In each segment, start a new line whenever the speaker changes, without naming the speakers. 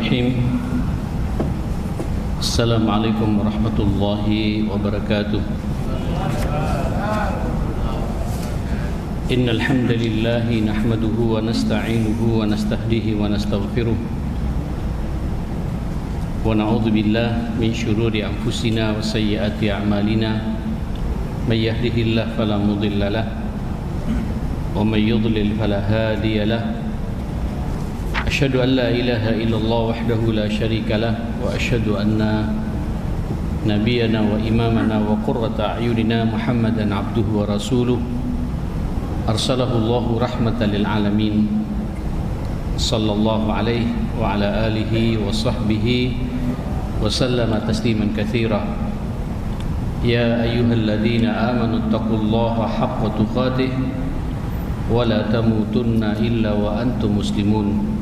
Bismillahirrahmanirrahim. Assalamualaikum warahmatullahi wabarakatuh. Innal hamdalillah nahmaduhu wa nasta'inuhu wa nastahdihi wa nastaghfiruh. Wa na'udzu billahi min shururi anfusina wa sayyiati a'malina. May yahdihillahu fala mudilla lahu wa may yudlil fala hadiya lahu. Asyhadu an la ilaha illallah wahdahu la syarika lah wa asyhadu anna nabiyyana wa imamana wa qurrata a'yunina Muhammadan abduhu wa rasuluh arsalahu Allahu rahmatan lil alamin sallallahu alaihi wa ala alihi wa sahbihi wa sallama tasliman katsira. Ya ayyuhalladzina amanu taqullaha haqqa tuqatih wa la tamutunna illa wa antum muslimun.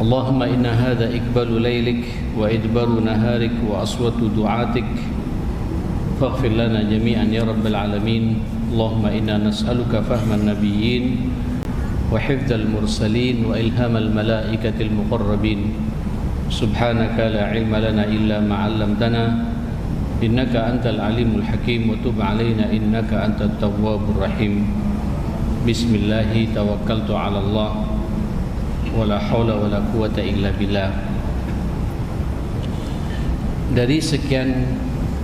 Allahumma inna hadha ikbalu laylik wa idbaru naharik wa aswatu du'atik faghfir lana jami'an ya rabbal alamin. Allahumma inna nas'aluka fahman nabiyyin wa hifdzal mursalin wa ilhamal malaikatil muqarrabin. Subhanaka la ilma lana illa ma 'allamtana innaka antal alimul hakim wa tub 'alaina innaka antat tawwabur rahim. Bismillah tawakkaltu 'ala Allah wala haula wala quwata illa billah. Dari sekian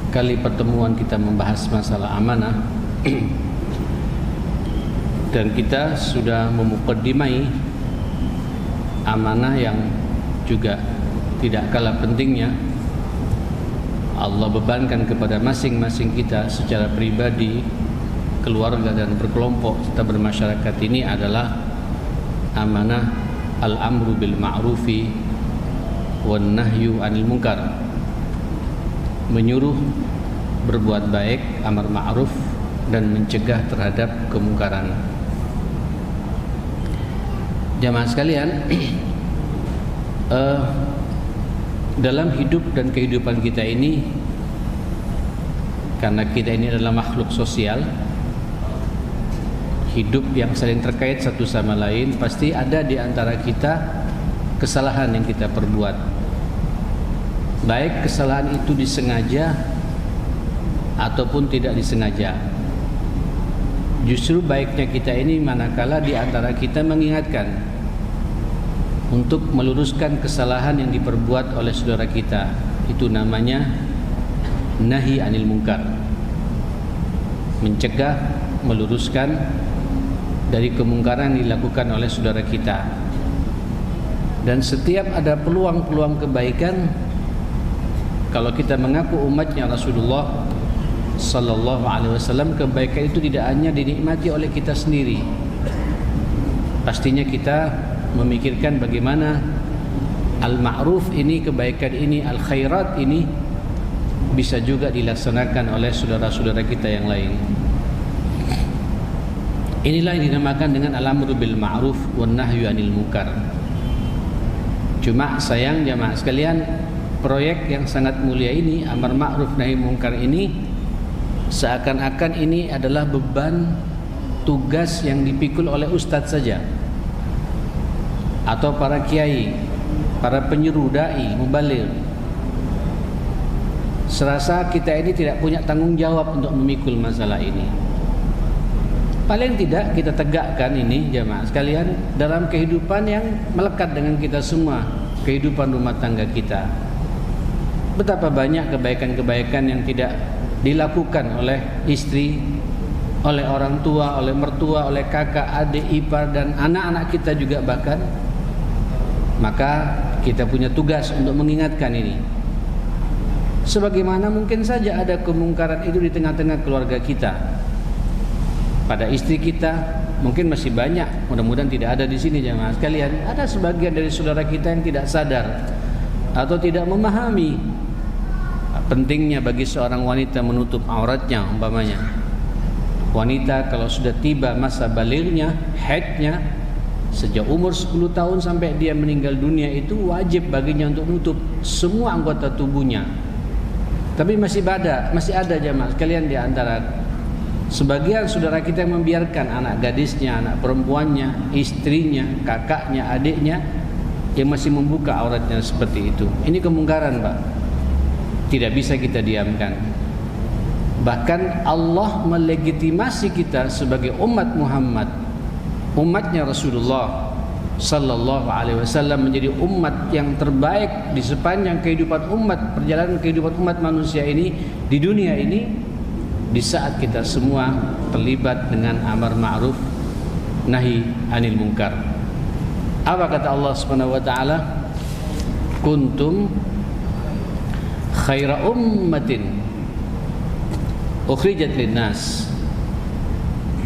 kali pertemuan kita membahas masalah amanah dan kita sudah memukaddimai amanah yang juga tidak kalah pentingnya Allah bebankan kepada masing-masing kita secara pribadi, keluarga dan berkelompok serta bermasyarakat ini adalah amanah al-amru bil ma'rufi wan nahyu 'anil munkar. Menyuruh berbuat baik, amar ma'ruf dan mencegah terhadap kemungkaran. Jamaah sekalian, dalam hidup dan kehidupan kita ini, karena kita ini adalah makhluk sosial, hidup yang saling terkait satu sama lain, pasti ada di antara kita kesalahan yang kita perbuat. Baik kesalahan itu disengaja ataupun tidak disengaja. Justru baiknya kita ini manakala di antara kita mengingatkan untuk meluruskan kesalahan yang diperbuat oleh saudara kita. Itu namanya nahi anil munkar. Mencegah, meluruskan dari kemungkaran yang dilakukan oleh saudara kita. Dan setiap ada peluang-peluang kebaikan, kalau kita mengaku umatnya Rasulullah sallallahu alaihi wasallam, kebaikan itu tidak hanya dinikmati oleh kita sendiri. Pastinya kita memikirkan bagaimana al-ma'ruf ini, kebaikan ini, al-khairat ini bisa juga dilaksanakan oleh saudara-saudara kita yang lain. Inilah yang dinamakan dengan al-amru bil ma'ruf wan nahyu 'anil munkar. Cuma sayang jamaah sekalian, proyek yang sangat mulia ini, amar ma'ruf nahi munkar ini, seakan-akan ini adalah beban tugas yang dipikul oleh ustadz saja, atau para kiai, para penyeru, dai, mubaligh. Serasa kita ini tidak punya tanggung jawab untuk memikul masalah ini. Paling tidak kita tegakkan ini jamaah sekalian dalam kehidupan yang melekat dengan kita semua, kehidupan rumah tangga kita. Betapa banyak kebaikan-kebaikan yang tidak dilakukan oleh istri, oleh orang tua, oleh mertua, oleh kakak, adik, ipar dan anak-anak kita juga bahkan. Maka kita punya tugas untuk mengingatkan ini. Sebagaimana mungkin saja ada kemungkaran itu di tengah-tengah keluarga kita. Pada istri kita mungkin masih banyak, mudah-mudahan tidak ada di sini jemaah sekalian. Ada sebagian dari saudara kita yang tidak sadar atau tidak memahami pentingnya bagi seorang wanita menutup auratnya. Umpamanya wanita kalau sudah tiba masa balighnya, haidnya, sejak umur 10 tahun sampai dia meninggal dunia, itu wajib baginya untuk menutup semua anggota tubuhnya. Tapi masih ada jemaah sekalian di antara sebagian saudara kita yang membiarkan anak gadisnya, anak perempuannya, istrinya, kakaknya, adiknya yang masih membuka auratnya seperti itu. Ini kemungkaran, Pak. Tidak bisa kita diamkan. Bahkan Allah melegitimasi kita sebagai umat Muhammad, umatnya Rasulullah sallallahu alaihi wasallam, menjadi umat yang terbaik di sepanjang kehidupan umat, perjalanan kehidupan umat manusia ini di dunia ini, di saat kita semua terlibat dengan amar ma'ruf nahi anil munkar. Apa kata Allah Subhanahu wa taala? Kuntum khaira ummatin ukhrijat linnas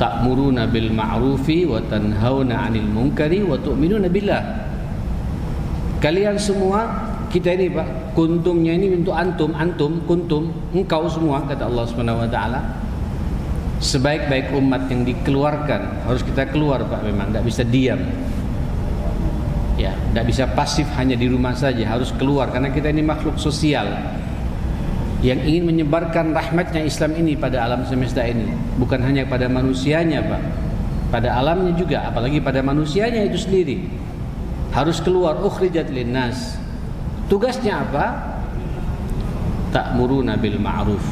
ta'muruna bil ma'rufi wa tanhauna 'anil munkari wa tu'minuna billah. Kalian semua, kita ini Pak, kuntumnya ini untuk antum, kuntum, engkau semua, kata Allah Subhanahu wa taala. Sebaik-baik umat yang dikeluarkan, harus kita keluar Pak, memang enggak bisa diam. Ya, enggak bisa pasif hanya di rumah saja, harus keluar karena kita ini makhluk sosial yang ingin menyebarkan rahmatnya Islam ini pada alam semesta ini, bukan hanya pada manusianya Pak, pada alamnya juga, apalagi pada manusianya itu sendiri. Harus keluar, ukhrijat linnas. Tugasnya apa? Ta'muruna bil ma'ruf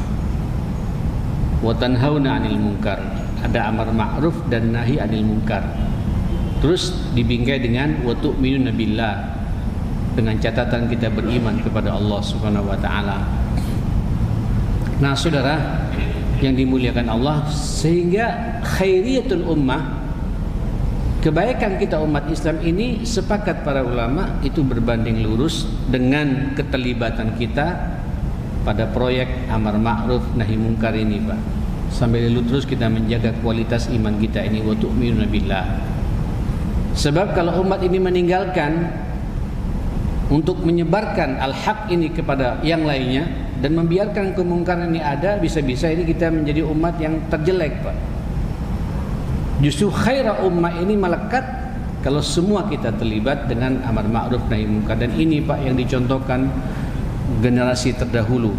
wa tanhauna 'anil munkar. Ada amar ma'ruf dan nahi 'anil munkar. Terus dibingkai dengan wa tu'minuna billah, dengan catatan kita beriman kepada Allah Subhanahu wa taala. Nah, saudara yang dimuliakan Allah, sehingga khairiyatul ummah, kebaikan kita umat Islam ini, sepakat para ulama itu berbanding lurus dengan keterlibatan kita pada proyek amar ma'ruf nahi munkar ini Pak. Sambil lalu terus kita menjaga kualitas iman kita ini, wa tu'minuna billah. Sebab kalau umat ini meninggalkan untuk menyebarkan al-haq ini kepada yang lainnya dan membiarkan kemungkaran ini ada, bisa-bisa ini kita menjadi umat yang terjelek Pak. Justru khaira ummah ini melekat kalau semua kita terlibat dengan amar ma'ruf nahi munkar. Dan ini Pak yang dicontohkan generasi terdahulu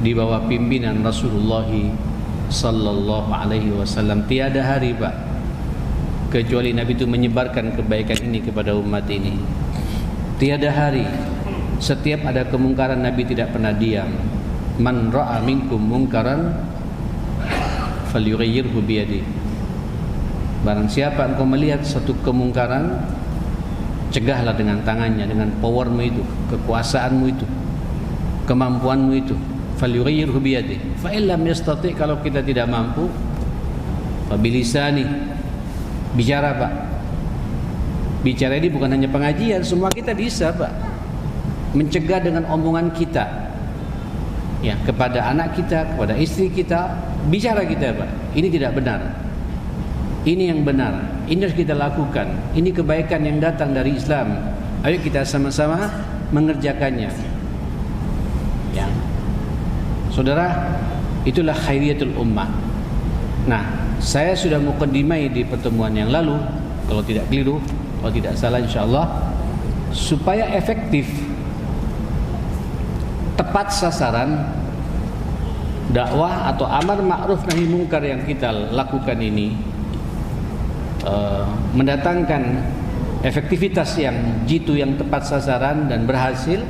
di bawah pimpinan Rasulullah sallallahu alaihi wasallam. Tiada hari Pak kecuali Nabi itu menyebarkan kebaikan ini kepada umat ini. Tiada hari, setiap ada kemungkaran Nabi tidak pernah diam. Man ra'a minkum munkaran falyughayyirhu biyadihi. Barang siapa engkau melihat satu kemungkaran, cegahlah dengan tangannya, dengan powermu itu, kekuasaanmu itu, kemampuanmu itu. Falyughayyirhu biyadihi. Fa illam yastati', kalau kita tidak mampu, fa bilisani. Bicara Pak. Bicara ini bukan hanya pengajian, semua kita bisa Pak. Mencegah dengan omongan kita, ya, kepada anak kita, kepada istri kita, bicara kita Pak. Ini tidak benar. Ini yang benar. Ini harus kita lakukan. Ini kebaikan yang datang dari Islam. Ayo kita sama-sama mengerjakannya. Ya. Saudara, itulah khairiyatul ummah. Nah, saya sudah muqaddimai di pertemuan yang lalu, kalau tidak keliru, kalau tidak salah insyaallah, supaya efektif, tepat sasaran dakwah atau amar ma'ruf nahi munkar yang kita lakukan ini mendatangkan efektivitas yang jitu, yang tepat sasaran dan berhasil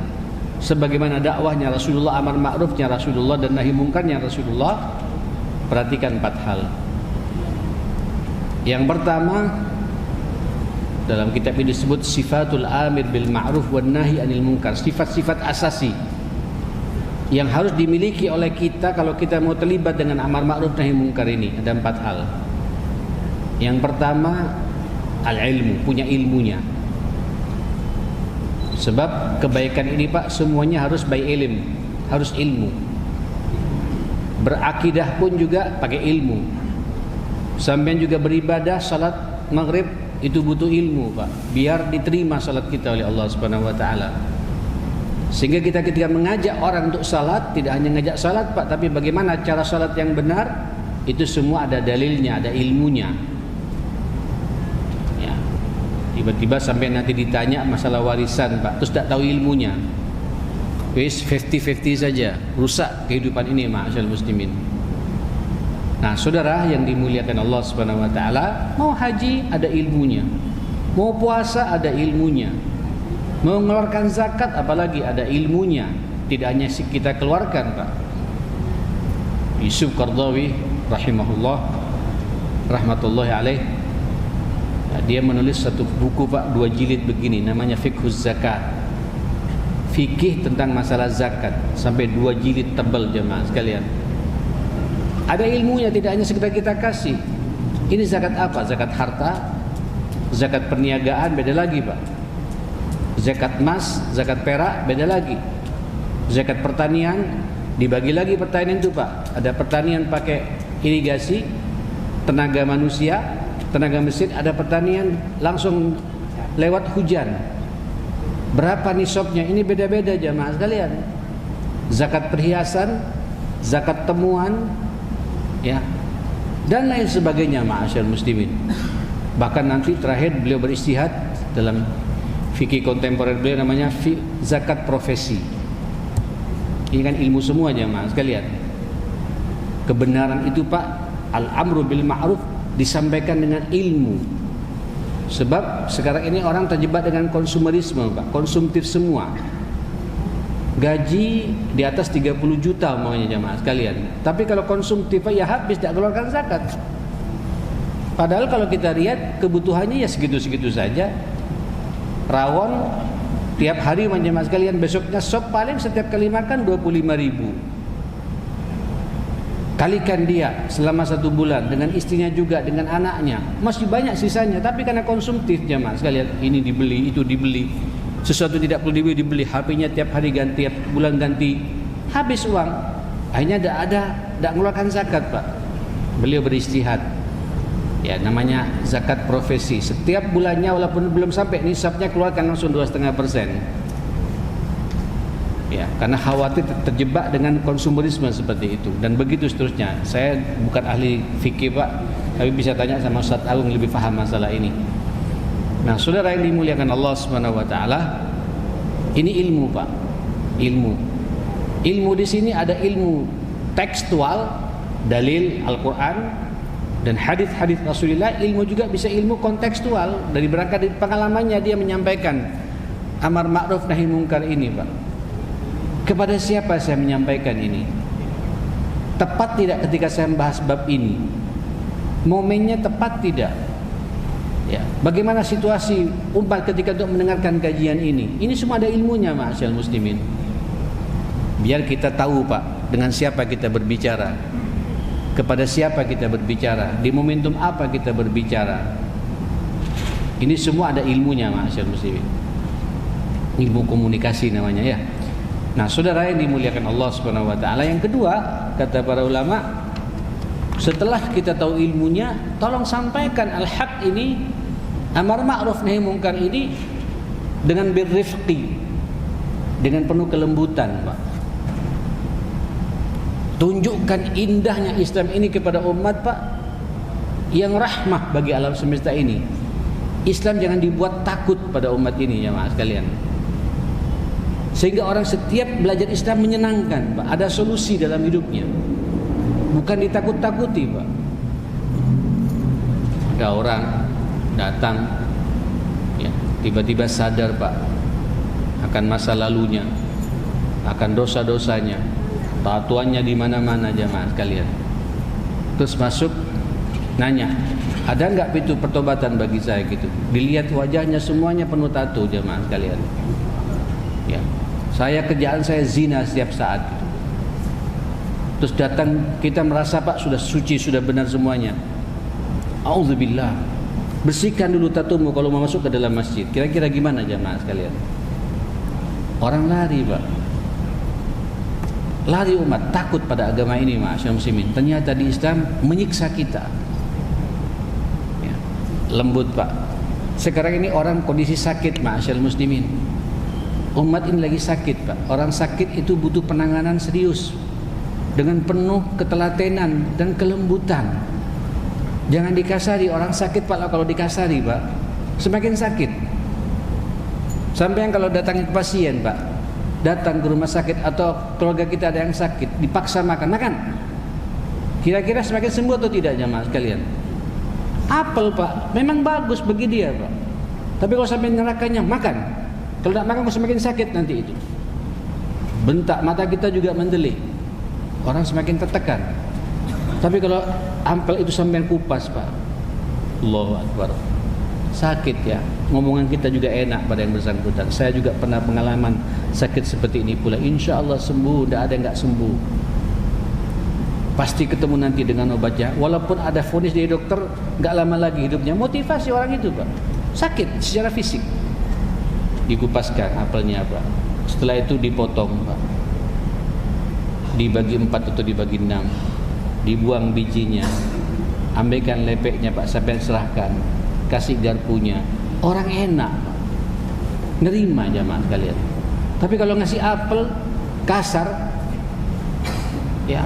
sebagaimana dakwahnya Rasulullah, amar ma'rufnya Rasulullah dan nahi munkarnya Rasulullah. Perhatikan 4 hal. Yang pertama, dalam kitab ini disebut sifatul amir bil ma'ruf wan nahi anil munkar, sifat-sifat asasi yang harus dimiliki oleh kita kalau kita mau terlibat dengan amar ma'ruf nahi munkar ini. Ada 4 hal. Yang pertama, al-ilmu, punya ilmunya. Sebab kebaikan ini Pak, semuanya harus by ilm, harus ilmu. Berakidah pun juga pakai ilmu. Sampai juga beribadah, salat maghrib, itu butuh ilmu Pak, biar diterima salat kita oleh Allah Subhanahu wa taala. Sehingga kita ketika mengajak orang untuk salat, tidak hanya ngajak salat Pak, tapi bagaimana cara salat yang benar, itu semua ada dalilnya, ada ilmunya. Ya. Tiba-tiba sampai nanti ditanya masalah warisan Pak, terus tak tahu ilmunya. Wis 50-50 saja, rusak kehidupan ini ma'asyal muslimin. Nah, saudara yang dimuliakan Allah Subhanahu wa taala, mau haji ada ilmunya, mau puasa ada ilmunya, Mengeluarkan zakat apalagi ada ilmunya, tidak hanya kita keluarkan, Pak. Yusuf Qaradawi rahimahullah rahmatullahi alaih, dia menulis satu buku, Pak, 2 jilid begini, namanya Fiqhuz Zakat. Fikih tentang masalah zakat, sampai 2 jilid tebal jemaah sekalian. Ada ilmunya, tidak hanya sekedar kita kasih. Ini zakat apa? Zakat harta, zakat perniagaan beda lagi, Pak. Zakat emas, zakat perak beda lagi. Zakat pertanian dibagi lagi pertanian itu, Pak. Ada pertanian pakai irigasi, tenaga manusia, tenaga mesin, ada pertanian langsung lewat hujan. Berapa nisabnya? Ini beda-beda jamaah sekalian. Zakat perhiasan, zakat temuan, ya, dan lain sebagainya, ma'asyar muslimin. Bahkan nanti terakhir beliau beristihad dalam fikih kontemporer beliau, namanya zakat profesi. Ini kan ilmu semua jamaah sekalian. Kebenaran itu, Pak, al-amru bil ma'ruf disampaikan dengan ilmu. Sebab sekarang ini orang terjebak dengan konsumerisme, Pak, konsumtif semua. Gaji di atas 30 juta maunya jamaah sekalian. Tapi kalau konsumtif ya habis, tidak keluarkan zakat. Padahal kalau kita lihat kebutuhannya ya segitu-segitu saja. Rawon tiap hari jamaah sekalian, besoknya sop paling setiap kali makan 25.000. Kalikan dia selama 1 bulan dengan istrinya juga, dengan anaknya, masih banyak sisanya. Tapi karena konsumtif jamaah sekalian, ini dibeli, itu dibeli, sesuatu tidak perlu dibeli, HP-nya tiap hari ganti, tiap bulan ganti, habis uang. Akhirnya tidak mengeluarkan zakat, Pak. Beliau beristihad, ya, namanya zakat profesi. Setiap bulannya walaupun belum sampai nisabnya, keluarkan langsung 2,5%. Ya, karena khawatir terjebak dengan konsumerisme seperti itu, dan begitu seterusnya. Saya bukan ahli fikih, Pak, tapi bisa tanya sama Ustaz Agung, lebih paham masalah ini. Nah, saudara yang dimuliakan Allah Subhanahu wa taala, ini ilmu, Pak. Ilmu. Ilmu di sini ada ilmu tekstual, dalil Al-Qur'an dan hadis-hadis Rasulullah. Ilmu juga bisa ilmu kontekstual, dari berangkat dari pengalamannya dia menyampaikan amar ma'ruf nahi munkar ini, Pak. Kepada siapa saya menyampaikan ini? Tepat tidak ketika saya membahas bab ini? Momennya tepat tidak? Ya, bagaimana situasi umat ketika untuk mendengarkan kajian ini? Ini semua ada ilmunya, ma'asyal muslimin. Biar kita tahu, Pak, dengan siapa kita berbicara, kepada siapa kita berbicara, di momentum apa kita berbicara. Ini semua ada ilmunya, ma'asyal muslimin. Ilmu komunikasi namanya, ya. Nah, saudara yang dimuliakan Allah Subhanahu wa taala, yang kedua, kata para ulama, setelah kita tahu ilmunya, tolong sampaikan al-haq ini, amar ma'ruf nahi munkar ini, dengan birrifqi, dengan penuh kelembutan, Pak. Tunjukkan indahnya Islam ini kepada umat, Pak, yang rahmah bagi alam semesta ini. Islam jangan dibuat takut pada umat ini, jemaah sekalian. Sehingga orang setiap belajar Islam menyenangkan, Pak. Ada solusi dalam hidupnya, bukan ditakut-takuti, Pak. Ada orang datang, ya, tiba-tiba sadar, Pak, akan masa lalunya, akan dosa-dosanya, tatuannya di mana-mana, jemaah sekalian. Terus masuk, nanya, ada enggak pintu pertobatan bagi saya gitu? Dilihat wajahnya semuanya penuh tato, jemaah sekalian. Ya, kerjaan saya zina setiap saat gitu. Terus datang, kita merasa, Pak, sudah suci, sudah benar semuanya. Auzubillah. Bersihkan dulu tatumu kalau mau masuk ke dalam masjid. Kira-kira gimana jemaah sekalian? Orang lari, Pak. Lari umat, takut pada agama ini, ma'asyar muslimin. Ternyata di Islam menyiksa kita. Ya, lembut, Pak. Sekarang ini orang kondisi sakit, ma'asyar muslimin. Umat ini lagi sakit, Pak. Orang sakit itu butuh penanganan serius, dengan penuh ketelatenan dan kelembutan. Jangan dikasari. Orang sakit, Pak, kalau dikasari, Pak, semakin sakit. Sampai yang kalau datang ke pasien, Pak, datang ke rumah sakit atau keluarga kita ada yang sakit, dipaksa makan. Kira-kira semakin sembuh atau tidak, jemaah sekalian? Apel, Pak, memang bagus bagi dia, Pak. Tapi kalau sampai nerakanya makan,
Kalau tak makan semakin sakit nanti itu. Bentak mata kita juga mendelik. Orang semakin tertekan. Tapi kalau ampel itu sampai kupas, Pak, Allahu Akbar, sakit ya. Ngomongan kita juga enak pada yang bersangkutan. Saya juga pernah pengalaman sakit seperti ini pula. Insya Allah sembuh, tidak ada yang nggak sembuh. Pasti ketemu nanti dengan obatnya. Walaupun ada vonis dari dokter, nggak lama lagi hidupnya. Motivasi orang itu, Pak. Sakit secara fisik. Dikupaskan apelnya, Pak. Setelah itu dipotong, Pak. Dibagi 4 atau dibagi 6. Dibuang bijinya. Ambilkan lepeknya, Pak, sampai serahkan. Kasih garpunya. Orang enak, Pak. Nerima jamaah sekalian. Tapi kalau ngasih apel kasar, ya,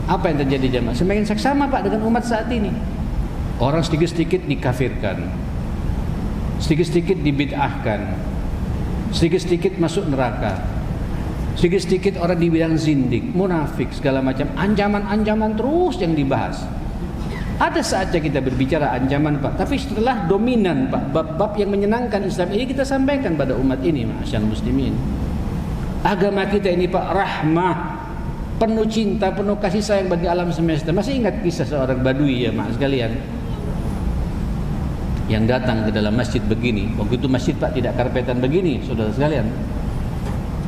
apa yang terjadi jamaah? Semakin seksama, Pak, dengan umat saat ini. Orang sedikit-sedikit dikafirkan, sedikit-sedikit dibid'ahkan, sedikit-sedikit masuk neraka, sedikit-sedikit orang dibilang zindik, munafik, segala macam. Ancaman-ancaman terus yang dibahas. Ada saatnya kita berbicara ancaman, Pak, tapi setelah dominan, Pak, bab-bab yang menyenangkan Islam ini kita sampaikan pada umat ini, ma'asyar muslimin. Agama kita ini, Pak, rahmah, penuh cinta, penuh kasih sayang bagi alam semesta. Masih ingat kisah seorang badui ya, Mak sekalian, yang datang ke dalam masjid begini. Waktu itu masjid, Pak, tidak karpetan begini, saudara sekalian.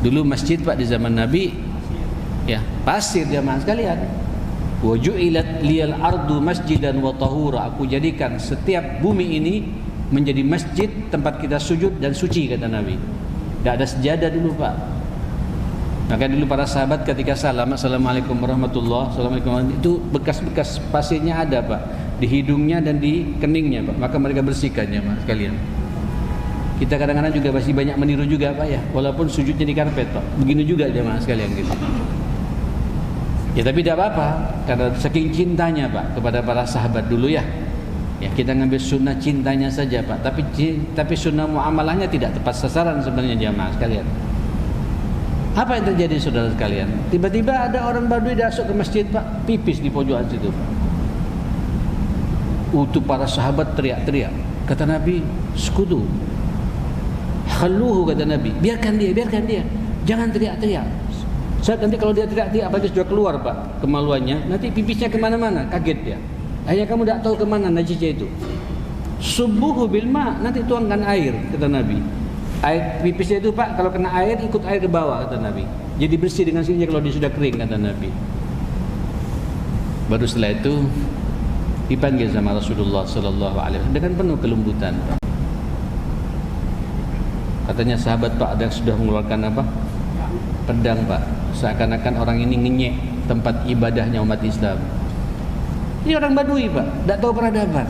Dulu masjid, Pak, di zaman Nabi, ya, pasir jamaah sekalian. Wa ju'ilat liyal ardu masjidan wa tahura. Aku jadikan setiap bumi ini menjadi masjid, tempat kita sujud dan suci, kata Nabi. Tidak ada sejadah dulu, Pak. Maka dulu para sahabat ketika salam, assalamualaikum warahmatullahi wabarakatuh, itu bekas-bekas pasirnya ada, Pak, di hidungnya dan di keningnya, Pak. Maka mereka bersihkannya, Mas sekalian. Kita kadang-kadang juga masih banyak meniru juga, Pak, ya, walaupun sujudnya di karpet, Pak. Begini juga jemaah sekalian gitu. Ya, tapi tidak apa-apa, karena saking cintanya, Pak, kepada para sahabat dulu ya. Ya, kita ngambil sunnah cintanya saja, Pak. Tapi sunnah muamalahnya tidak tepat sasaran sebenarnya jemaah sekalian. Apa yang terjadi, saudara sekalian? Tiba-tiba ada orang Badui masuk ke masjid, Pak, pipis di pojokan situ, Pak. Untuk para sahabat teriak-teriak. Kata Nabi, "Skudu. Khalluhu," kata Nabi. Biarkan dia. Jangan teriak-teriak. Saat nanti kalau dia teriak-teriak, apalagi sudah keluar, Pak, kemaluannya, nanti pipisnya kemana-mana, kaget dia. Akhirnya kamu tidak tahu kemana najisnya itu. Subuhu bil ma, nanti tuangkan air, kata Nabi. Air pipisnya itu, Pak, kalau kena air, ikut air ke bawah, kata Nabi. Jadi bersih dengan sini kalau dia sudah kering, kata Nabi. Baru setelah itu dipanggil sama Rasulullah sallallahu alaihi wasallam dengan penuh kelembutan. Katanya sahabat, Pak, ada yang sudah mengeluarkan apa? Pedang, Pak. Seakan-akan orang ini ngenyek tempat ibadahnya umat Islam. Ini orang Badui, Pak, tidak tahu peradaban.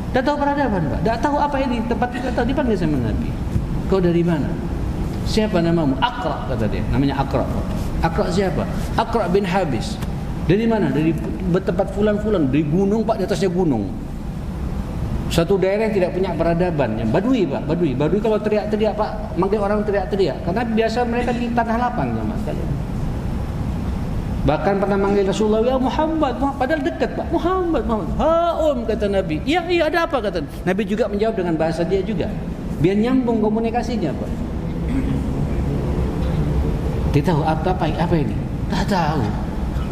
Tidak tahu peradaban, Pak. Tidak tahu apa ini tempat kita tahu. Dipanggil sama Nabi. Kau dari mana? Siapa namamu? Aqra, kata dia. Namanya Aqra. Aqra siapa? Aqra bin Habis. Dari mana? Dari tempat fulan-fulan, dari gunung, Pak, di atasnya gunung. Satu daerah yang tidak punya peradaban, yang Badui, Pak, Badui kalau teriak-teriak, Pak, manggil orang teriak-teriak, karena biasa mereka di tanah lapang, sama sekalian. Bahkan pernah manggil Rasulullah, ya Muhammad, padahal dekat, Pak, Muhammad, haum, kata Nabi. Iya, ada apa, kata Nabi. Juga menjawab dengan bahasa dia juga, biar nyambung komunikasinya, Pak. Dia tahu apa ini? Tak tahu.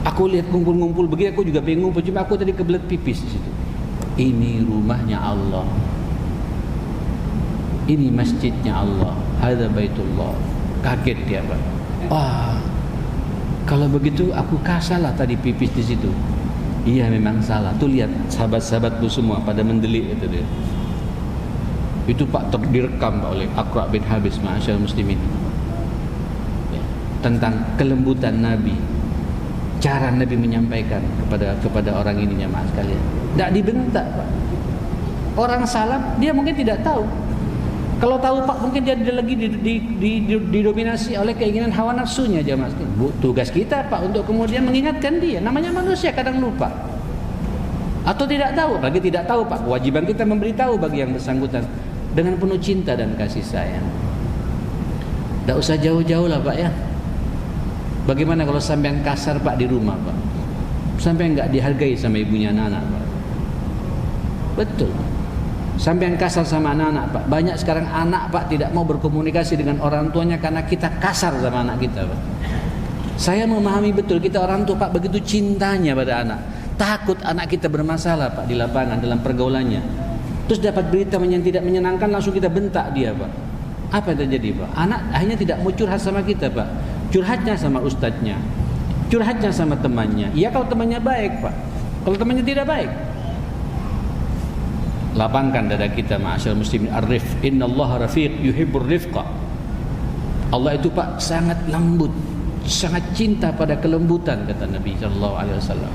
Aku lihat ngumpul-ngumpul begini, aku juga pengen ngumpul, cuma aku tadi kebelet pipis di situ. Ini rumahnya Allah, ini masjidnya Allah, hadza baitullah. Kaget dia, Pak. Wah, kalau begitu aku salah tadi pipis di situ. Iya, memang salah. Tuh lihat sahabat-sahabatku semua pada mendelik, itu dia. Itu, Pak, direkam, Pak, oleh Aqra bin Habis, ma'asyar muslimin, ya, tentang kelembutan Nabi, cara Nabi menyampaikan kepada orang ini, jemaah sekalian. Tidak dibentak, Pak. Orang salah, dia mungkin tidak tahu. Kalau tahu, Pak, mungkin dia lagi didominasi oleh keinginan hawa nafsunya, jemaah sekalian. Tugas kita, Pak, untuk kemudian mengingatkan dia. Namanya manusia, kadang lupa atau tidak tahu. Bagi tidak tahu, Pak, kewajiban kita memberitahu bagi yang bersangkutan dengan penuh cinta dan kasih sayang. Tidak usah jauh-jauh lah, Pak, ya. Bagaimana kalau sampean kasar, Pak, di rumah, Pak? Sampai enggak dihargai sama ibunya anak-anak, Pak. Betul. Sampai yang kasar sama anak-anak Pak. Banyak sekarang anak Pak tidak mau berkomunikasi dengan orang tuanya karena kita kasar sama anak kita Pak. Saya memahami betul, kita orang tua Pak begitu cintanya pada anak. Takut anak kita bermasalah Pak di lapangan dalam pergaulannya. Terus dapat berita yang tidak menyenangkan, langsung kita bentak dia Pak. Apa yang terjadi Pak? Anak akhirnya tidak mau curhat sama kita Pak. Curhatnya sama ustadznya, curhatnya sama temannya. Ya kalau temannya baik Pak. Kalau temannya tidak baik, lapangkan dada kita ma'asyar muslimin. Ar-rifq, innallaha rafiq yuhibbur rifqa. Allah itu Pak sangat lembut, sangat cinta pada kelembutan, kata Nabi sallallahu alaihi wasallam.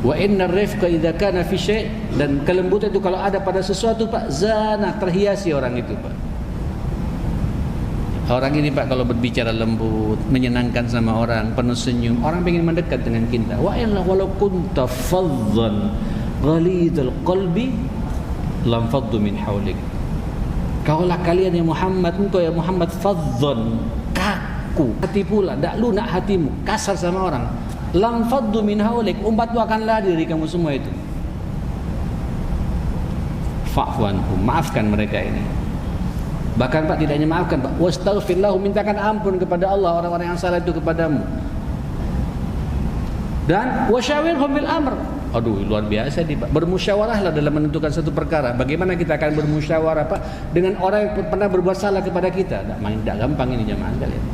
Wa innar rifqa idza kana fi syai', dan kelembutan itu kalau ada pada sesuatu Pak, zana, terhiasi orang itu Pak. Orang ini Pak kalau berbicara lembut, menyenangkan sama orang, penuh senyum, orang ingin mendekat dengan kita. Wa illa walau kunta faddan ghalidul qalbi lam faddu min haulik. Kaulah kalian ya Muhammad, engkau ya Muhammad faddan, kaku hati pula, tak lunak hatimu, kasar sama orang, lam faddu min haulik, umatmu akan lari dari kamu semua itu. Fa'fu anhum, maafkan mereka ini. Bahkan Pak tidak hanya maafkan Pak, wastaghfir lahum, mintakan ampun kepada Allah orang-orang yang salah itu kepadamu. Dan wasyawirhum bil amr. Aduh, luar biasa nih Pak. Bermusyawarahlah dalam menentukan satu perkara. Bagaimana kita akan bermusyawarah Pak dengan orang yang pernah berbuat salah kepada kita? Tidak gampang ini jemaah sekalian.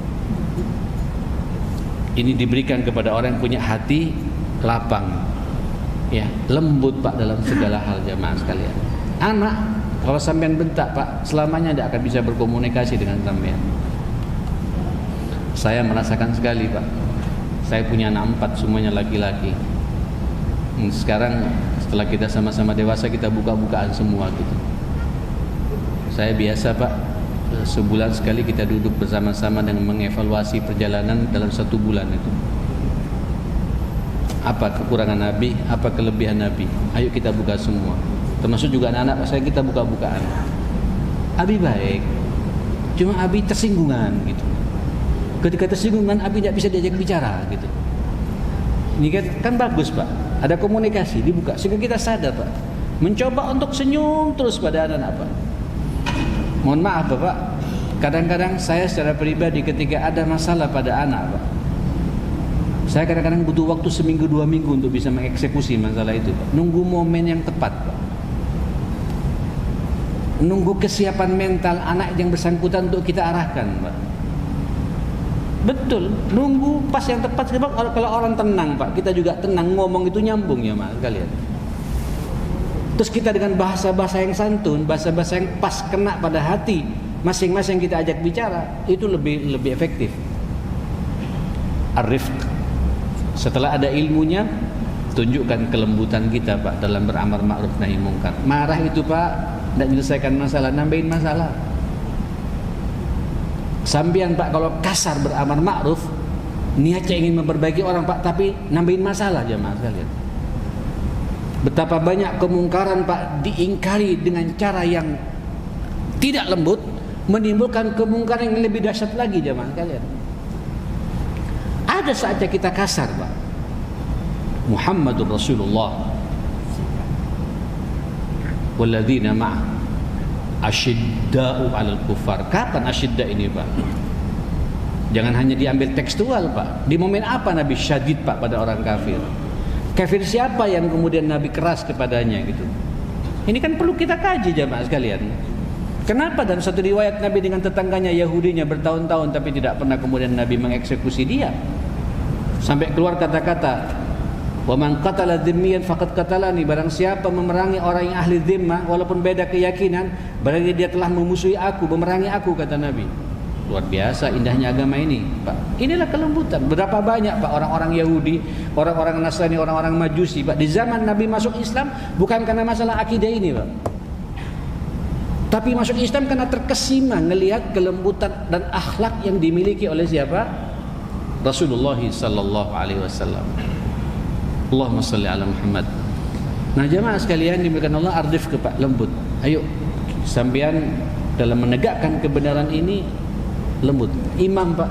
Ini diberikan kepada orang yang punya hati lapang, ya, lembut Pak dalam segala hal jemaah sekalian. Anak kalau sampean bentak Pak, selamanya tidak akan bisa berkomunikasi dengan sampean. Saya merasakan sekali Pak. Saya punya anak 4, semuanya laki-laki. Sekarang setelah kita sama-sama dewasa, kita buka-bukaan semua gitu. Saya biasa Pak, sebulan sekali kita duduk bersama-sama dengan mengevaluasi perjalanan dalam 1 bulan itu. Apa kekurangan Nabi, apa kelebihan Nabi, ayo kita buka semua. Termasuk juga anak-anak saya, kita buka-bukaan. Abi baik, cuma Abi tersinggungan gitu. Ketika tersinggungan Abi tidak bisa diajak bicara gitu. Ini kan bagus Pak, ada komunikasi dibuka sehingga kita sadar Pak, mencoba untuk senyum terus pada anak-anak Pak. Mohon maaf Bapak, kadang-kadang saya secara pribadi ketika ada masalah pada anak Pak, saya kadang-kadang butuh waktu 1-2 minggu untuk bisa mengeksekusi masalah itu Pak. Nunggu momen yang tepat Pak, nunggu kesiapan mental anak yang bersangkutan untuk kita arahkan Pak. Betul, nunggu pas yang tepat. Sebab kalau orang tenang Pak, kita juga tenang, ngomong itu nyambung ya Mas kalian. Terus kita dengan bahasa-bahasa yang santun, bahasa-bahasa yang pas, kena pada hati masing-masing kita ajak bicara, itu lebih efektif. Ar-rifq, setelah ada ilmunya, tunjukkan kelembutan kita Pak dalam beramar ma'ruf nahi mungkar. Marah itu Pak tidak menyelesaikan masalah, nambahin masalah. Sampian Pak kalau kasar beramar ma'ruf, niatnya ingin memperbaiki orang Pak, tapi nambahin masalah jemaah sekalian. Betapa banyak kemungkaran Pak diingkari dengan cara yang tidak lembut, menimbulkan kemungkaran yang lebih dahsyat lagi jemaah sekalian. Ada saatnya kita kasar Pak. Muhammadur Rasulullah walladzina ma'ah asyidda'u 'alal kuffar. Kapan asyidda ini Pak? Jangan hanya diambil tekstual Pak. Di momen apa Nabi syadid Pak pada orang kafir? Kafir siapa yang kemudian Nabi keras kepadanya gitu? Ini kan perlu kita kaji jemaah sekalian. Kenapa dalam satu riwayat Nabi dengan tetangganya Yahudinya bertahun-tahun tapi tidak pernah kemudian Nabi mengeksekusi dia? Sampai keluar kata-kata, wa man qatala dhimmiyan faqad qatalani, barang siapa memerangi orang yang ahli dhimmah walaupun beda keyakinan, berarti dia telah memusuhi aku, memerangi aku, kata Nabi. Luar biasa indahnya agama ini Pak. Inilah kelembutan. Berapa banyak Pak orang-orang Yahudi, orang-orang Nasrani, orang-orang Majusi Pak, di zaman Nabi masuk Islam bukan karena masalah akidah ini Pak, tapi masuk Islam karena terkesima melihat kelembutan dan akhlak yang dimiliki oleh siapa? Rasulullah sallallahu alaihi wasallam. Allahumma salli ala Muhammad. Nah jemaah sekalian dimiliki Allah, ar-rifq Pak, lembut. Ayo sambian dalam menegakkan kebenaran ini lembut. Imam Pak,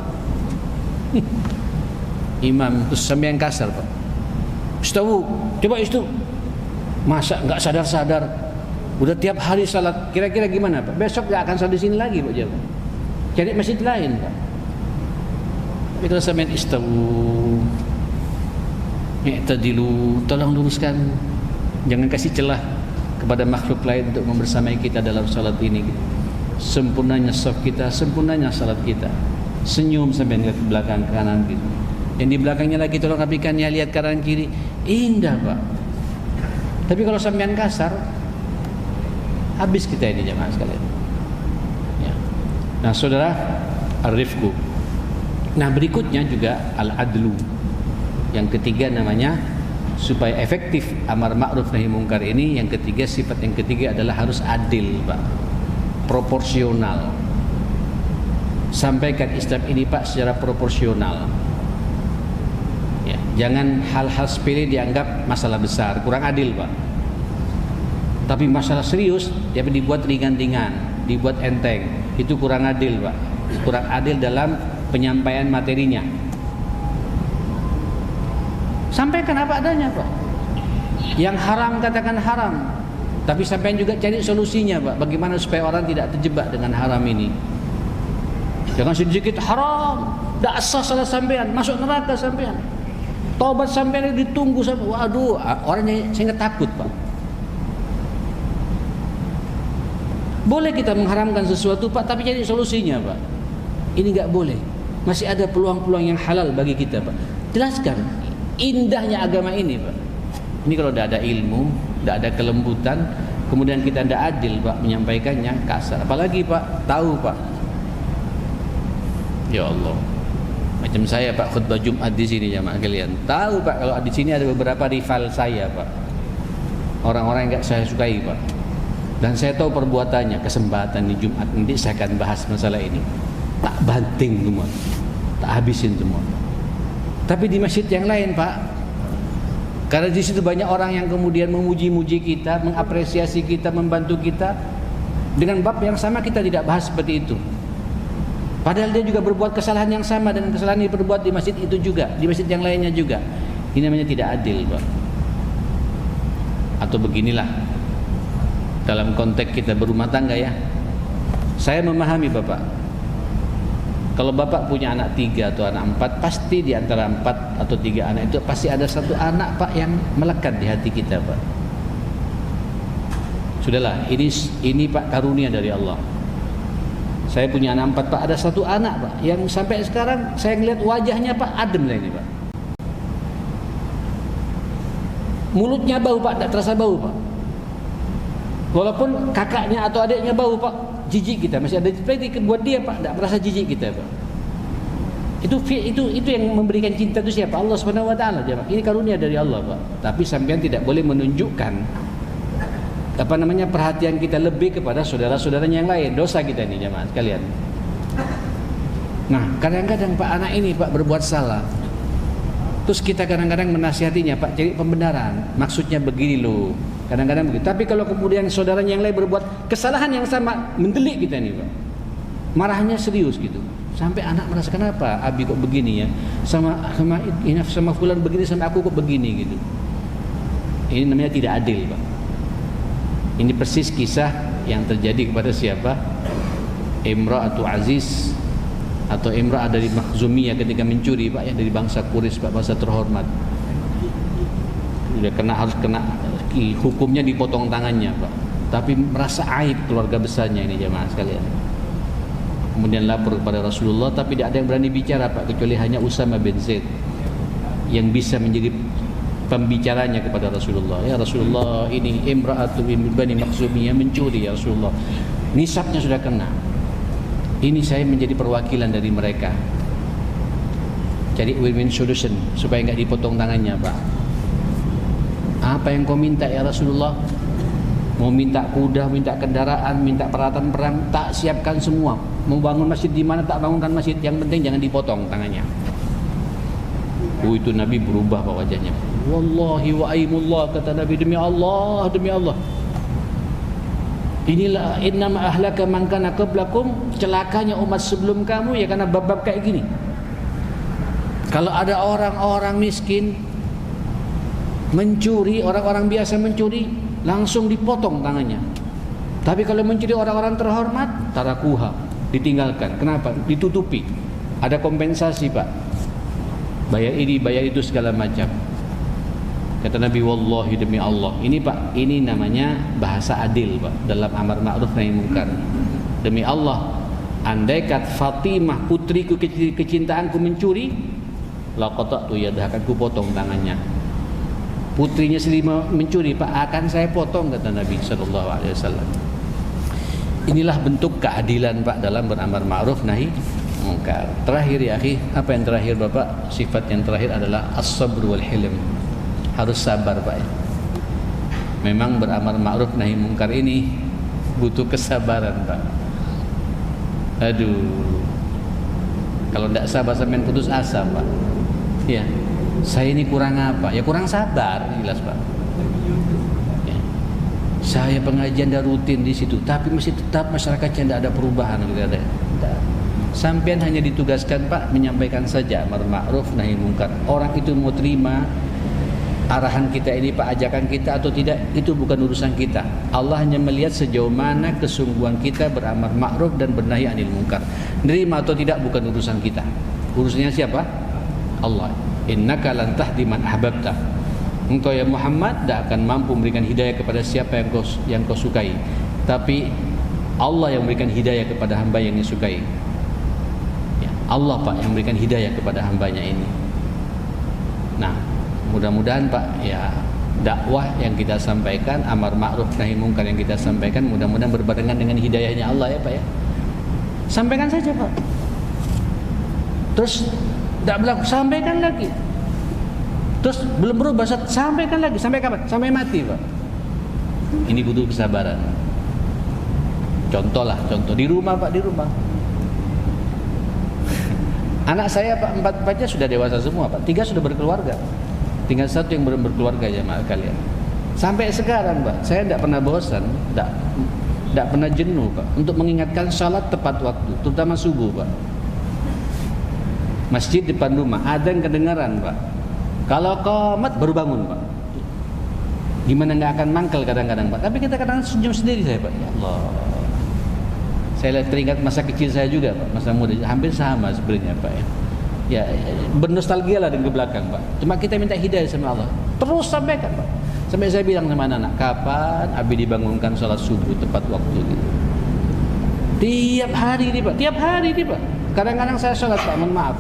imam terus sambian kasar Pak. Istawu, coba itu. Masa enggak sadar-sadar Udah tiap hari salat, kira-kira gimana Pak? Besok gak akan salat di sini lagi Pak jawab. Cari masjid lain Pak. Tapi kalau sampean istawu, i'tadilu, tolong luruskan. Jangan kasih celah kepada makhluk lain untuk membersamai kita dalam salat ini. Sempurnanya saf kita, sempurnanya salat kita. Senyum sampai lihat ke belakang kanan gitu. Yang di belakangnya lagi tolong rapikan ya, lihat kanan kiri. Indah Pak. Tapi kalau sampean kasar, habis kita ini jemaah sekalian. Ya. Nah, saudara, ar-rifqu. Nah, berikutnya juga al-adlu. Yang ketiga namanya, supaya efektif amar ma'ruf nahi mungkar ini, yang ketiga, sifat yang ketiga adalah harus adil Pak, proporsional. Sampaikan Islam ini Pak secara proporsional ya, jangan hal-hal sepele dianggap masalah besar, kurang adil Pak. Tapi masalah serius dia dibuat ringan-ringan, dibuat enteng, itu kurang adil Pak, kurang adil dalam penyampaian materinya. Sampaikan apa adanya Pak. Yang haram katakan haram, tapi sampai juga cari solusinya Pak, bagaimana supaya orang tidak terjebak dengan haram ini. Jangan sedikit haram, dak sah salah sampean, masuk neraka sampean. Taubat sampean ditunggu sampai, waduh, orangnya sehingga takut Pak. Boleh kita mengharamkan sesuatu Pak, tapi cari solusinya Pak. Ini enggak boleh. Masih ada peluang-peluang yang halal bagi kita Pak. Jelaskan indahnya agama ini Pak. Ini kalau tidak ada ilmu, tidak ada kelembutan, kemudian kita tidak adil Pak menyampaikannya, kasar. Apalagi Pak, tahu Pak. Ya Allah. Macam saya Pak khutbah Jumat di sini jemaah kalian. Tahu Pak kalau di sini ada beberapa rival saya Pak. Orang-orang yang enggak saya sukai Pak. Dan saya tahu perbuatannya. Kesempatan di Jumat nanti saya akan bahas masalah ini. Tak banting semua, tak habisin semua. Tapi di masjid yang lain Pak, karena di situ banyak orang yang kemudian memuji-muji kita, mengapresiasi kita, membantu kita, dengan bab yang sama kita tidak bahas seperti itu. Padahal dia juga berbuat kesalahan yang sama dengan kesalahan yang diperbuat di masjid itu juga, di masjid yang lainnya juga. Ini namanya tidak adil Pak. Atau beginilah, dalam konteks kita berumah tangga ya, saya memahami Bapak. Kalau Bapak punya anak 3 atau anak 4, pasti di antara 4 atau 3 anak itu pasti ada satu anak Pak yang melekat di hati kita Pak. Sudahlah, ini Pak karunia dari Allah. Saya punya anak 4 Pak, ada satu anak Pak yang sampai sekarang saya ngeliat wajahnya Pak adem lah ini Pak. Mulutnya bau Pak, tidak terasa bau Pak. Walaupun kakaknya atau adiknya bau Pak, jijik kita masih ada seperti buat dia Pak, tidak merasa jijik kita Pak. Itu yang memberikan cinta itu siapa? Allah Subhanahu wa taala. Ini karunia dari Allah Pak. Tapi sampean tidak boleh menunjukkan perhatian kita lebih kepada saudara-saudaranya yang lain. Dosa kita ini jemaah sekalian. Nah, kadang-kadang Pak anak ini Pak berbuat salah. Terus kita kadang-kadang menasihatinya, Pak cari pembenaran. Maksudnya begini loh. Kadang-kadang begitu. Tapi kalau kemudian saudaranya yang lain berbuat kesalahan yang sama, mendelik kita ini Pak. Marahnya serius gitu. Sampai anak merasa kenapa Abi kok begini ya? Sama fulan begini, sama aku kok begini gitu. Ini namanya tidak adil Pak. Ini persis kisah yang terjadi kepada siapa? Imra'atu Aziz atau Imra'ah dari Makhzumiyah ketika mencuri Pak, yang dari bangsa Quraisy Pak, bangsa terhormat. Dia harus kena hukumnya, dipotong tangannya Pak. Tapi merasa aib keluarga besarnya ini jemaah sekalian. Kemudian lapor kepada Rasulullah, tapi tidak ada yang berani bicara Pak, kecuali hanya Usama bin Zaid yang bisa menjadi pembicaranya kepada Rasulullah. Ya Rasulullah, ini Imra'atu bin Bani Makhzumiyah mencuri ya Rasulullah. Nisabnya sudah kena. Ini saya menjadi perwakilan dari mereka. Cari win-win solution supaya enggak dipotong tangannya Pak. Apa yang kau minta ya Rasulullah? Mau minta kuda, minta kendaraan, minta peralatan perang, tak siapkan semua. Mau bangun masjid di mana tak bangunkan masjid, yang penting jangan dipotong tangannya. Itu Nabi berubah Pak wajahnya. Wallahi wa aimullah, kata Nabi, demi Allah, demi Allah. Inilah innama ahlaka man kana qablakum, celakanya umat sebelum kamu ya karena bab-bab kayak gini. Kalau ada orang-orang miskin mencuri, orang-orang biasa mencuri, langsung dipotong tangannya. Tapi kalau mencuri orang-orang terhormat, tarakuha, ditinggalkan. Kenapa? Ditutupi. Ada kompensasi, Pak. Bayar ini, bayar itu, segala macam. Kata Nabi, wallahi demi Allah. Ini Pak, ini namanya bahasa adil Pak, dalam amar ma'ruf nahi munkar. Demi Allah, andaikan Fatimah putriku kecintaanku mencuri, laqata'tu yadaha, akan ku potong tangannya. Putrinya sendiri mencuri, Pak, akan saya potong, kata Nabi sallallahu alaihi wasallam. Inilah bentuk keadilan Pak dalam beramar ma'ruf nahi munkar. Terakhir ya akhi, apa yang terakhir Bapak? Sifat yang terakhir adalah as-sabr wal hilm. Harus sabar Pak. Memang beramar ma'ruf nahi munkar ini butuh kesabaran Pak. Aduh, kalau tidak sabar sampai putus asa Pak. Ya, saya ini kurang apa? Ya kurang sabar, jelas Pak. Ya. Saya pengajian dah rutin di situ, tapi masih tetap masyarakatnya tidak ada perubahan. Sampean hanya ditugaskan Pak menyampaikan saja amar ma'ruf nahi munkar. Orang itu mau terima arahan kita ini Pak, ajakan kita atau tidak, itu bukan urusan kita. Allah hanya melihat sejauh mana kesungguhan kita beramar ma'ruf dan bernahi anil munkar. Nerima atau tidak bukan urusan kita. Urusannya siapa? Allah. Innaka lan tahdi man ahbabta. Engkau ya Muhammad tidak akan mampu memberikan hidayah kepada siapa yang kau sukai. Tapi Allah yang memberikan hidayah kepada hamba yang disukai. Ya, Allah Pak yang memberikan hidayah kepada hambanya ini. Nah, mudah-mudahan Pak, ya dakwah yang kita sampaikan, amar ma'ruf nahi munkar yang kita sampaikan, mudah-mudahan berbarengan dengan hidayahnya Allah ya Pak ya. Sampaikan saja Pak. Terus tidak berlaku, sampaikan lagi. Terus belum berubah, sampaikan lagi. Sampai kapan? Sampai mati Pak. Ini butuh kesabaran. Contoh di rumah Pak, di rumah. Anak saya Pak, 4-4-nya sudah dewasa semua Pak, 3 sudah berkeluarga. Tinggal 1 yang belum berkeluarga jemaah kalian. Sampai sekarang Pak, saya tidak pernah bosan, tidak pernah jenuh Pak, untuk mengingatkan salat tepat waktu, terutama subuh Pak. Masjid depan rumah, adzan kedengaran Pak. Kalau qomat baru bangun Pak. Gimana nggak akan mangkel kadang-kadang Pak. Tapi kita kadang senyum sendiri saya Pak. Ya Allah. Saya teringat masa kecil saya juga Pak, masa muda, hampir sama sebenarnya Pak ya. Ya, bernostalgia lah dengan ke belakang Pak. Cuma kita minta hidayah sama Allah. Terus sampaikan Pak. Sampai saya bilang sama anak-anak, kapan Abi dibangunkan sholat subuh tepat waktu gitu. Tiap hari nih Pak, tiap hari nih Pak. Kadang-kadang saya sholat Pak, mohon maaf.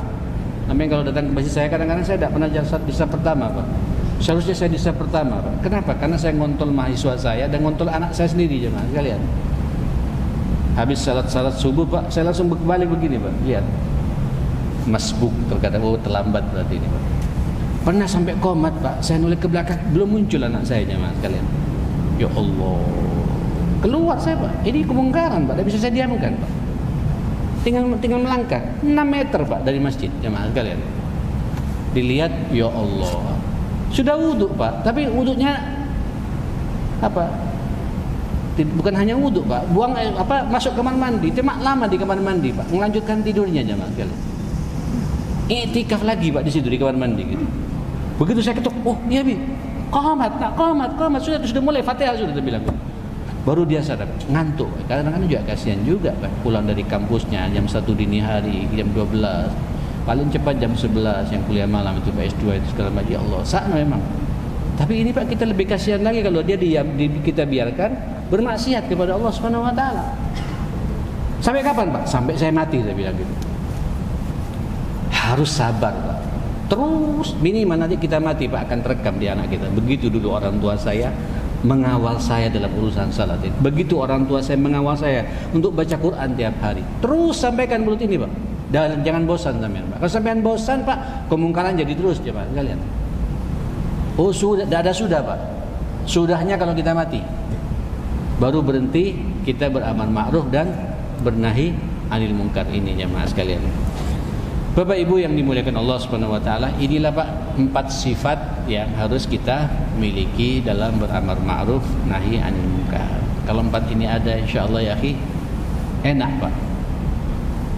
Namanya kalau datang ke masjid saya, kadang-kadang saya tidak pernah sholat di saf pertama Pak. Seharusnya saya di saf pertama Pak. Kenapa? Karena saya ngontol mahasiswa saya dan ngontol anak saya sendiri jemaah sekalian. Habis salat subuh Pak, saya langsung berbalik begini Pak. Lihat. Masbuk terkadang, oh terlambat berarti ini Pak. Pernah sampai qomat Pak, saya noleh ke belakang, belum muncul anak saya jemaah sekalian. Ya Allah. Keluar saya Pak. Ini kemungkaran Pak, tidak bisa saya diamkan Pak. Tinggal melangkah 6 meter Pak dari masjid jemaah sekalian. Dilihat, ya Allah. Sudah wudhu Pak, tapi wudhunya apa? Bukan hanya wudhu Pak, buang masuk kamar mandi, cuma lama di kamar mandi Pak, melanjutkan tidurnya jemaah sekalian. Iktikaf lagi Pak di situ di kamar mandi gitu. Begitu saya ketuk, oh iya Bi, qomat sudah mulai Fatihah sudah bilang. Baru dia sadar, ngantuk. Kadang-kadang juga kasihan juga Pak, pulang dari kampusnya jam 1 dini hari, jam 12. Paling cepat jam 11 yang kuliah malam itu Pak S2 itu segala macam. Ya Allah, sakno memang. Tapi ini Pak kita lebih kasihan lagi kalau dia kita biarkan bermaksiat kepada Allah Subhanahu wa taala. Sampai kapan Pak? Sampai saya mati saya bilang gitu. Harus sabar Pak. Terus minimal nanti kita mati Pak akan terekam di anak kita. Begitu dulu orang tua saya mengawal saya dalam urusan salat ini. Begitu orang tua saya mengawal saya untuk baca Quran tiap hari. Terus sampaikan mulut ini Pak. Dan jangan bosan sampean Pak. Kalau sampean bosan Pak, kemungkaran jadi terus coba kalian. Oh sudah, tidak ada sudah Pak. Sudahnya kalau kita mati. Baru berhenti kita beramal ma'ruf dan bernahi anil munkar ini jemaah sekalian. Bapak Ibu yang dimuliakan Allah Subhanahu wa taala, inilah Pak 4 sifat yang harus kita miliki dalam beramar ma'ruf nahi anil munkar. Kalau 4 ini ada insyaallah ya akhi, enak Pak.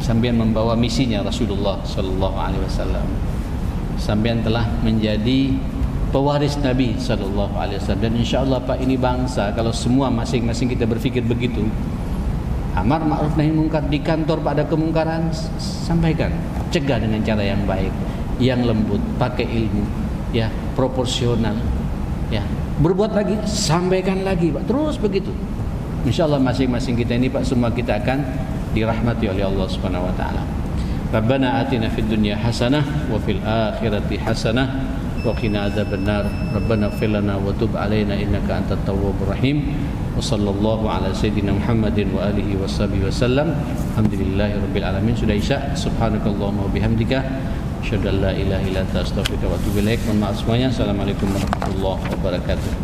Sampean membawa misinya Rasulullah sallallahu alaihi wasallam. Sampean telah menjadi pewaris Nabi sallallahu alaihi wasallam. Dan insyaallah Pak, ini bangsa kalau semua masing-masing kita berfikir begitu, amar ma'ruf nahi munkar, di kantor Pak ada kemungkaran, sampaikan, cegah dengan cara yang baik, yang lembut, pakai ilmu, ya, proporsional, ya. Berbuat lagi, sampaikan lagi Pak, terus begitu. Insyaallah masing-masing kita ini Pak, semua kita akan dirahmati oleh Allah Subhanahu wa taala. Rabbana atina fid dunya hasanah wa fil akhirati hasanah wa qina adzabannar. Rabbana ighfir lana wa tub alaina innaka antat tawwabur rahim. Wa sallallahu ala sayyidina Muhammadin wa alihi washabihi wasallam. Alhamdulillahirabbil alamin. Sudah isya. Subhanakallahumma wa bihamdika asyhadu an la ilaha illa anta astaghfiruka wa atubu ilaik. Mohon maaf semuanya. Assalamualaikum warahmatullahi wabarakatuh.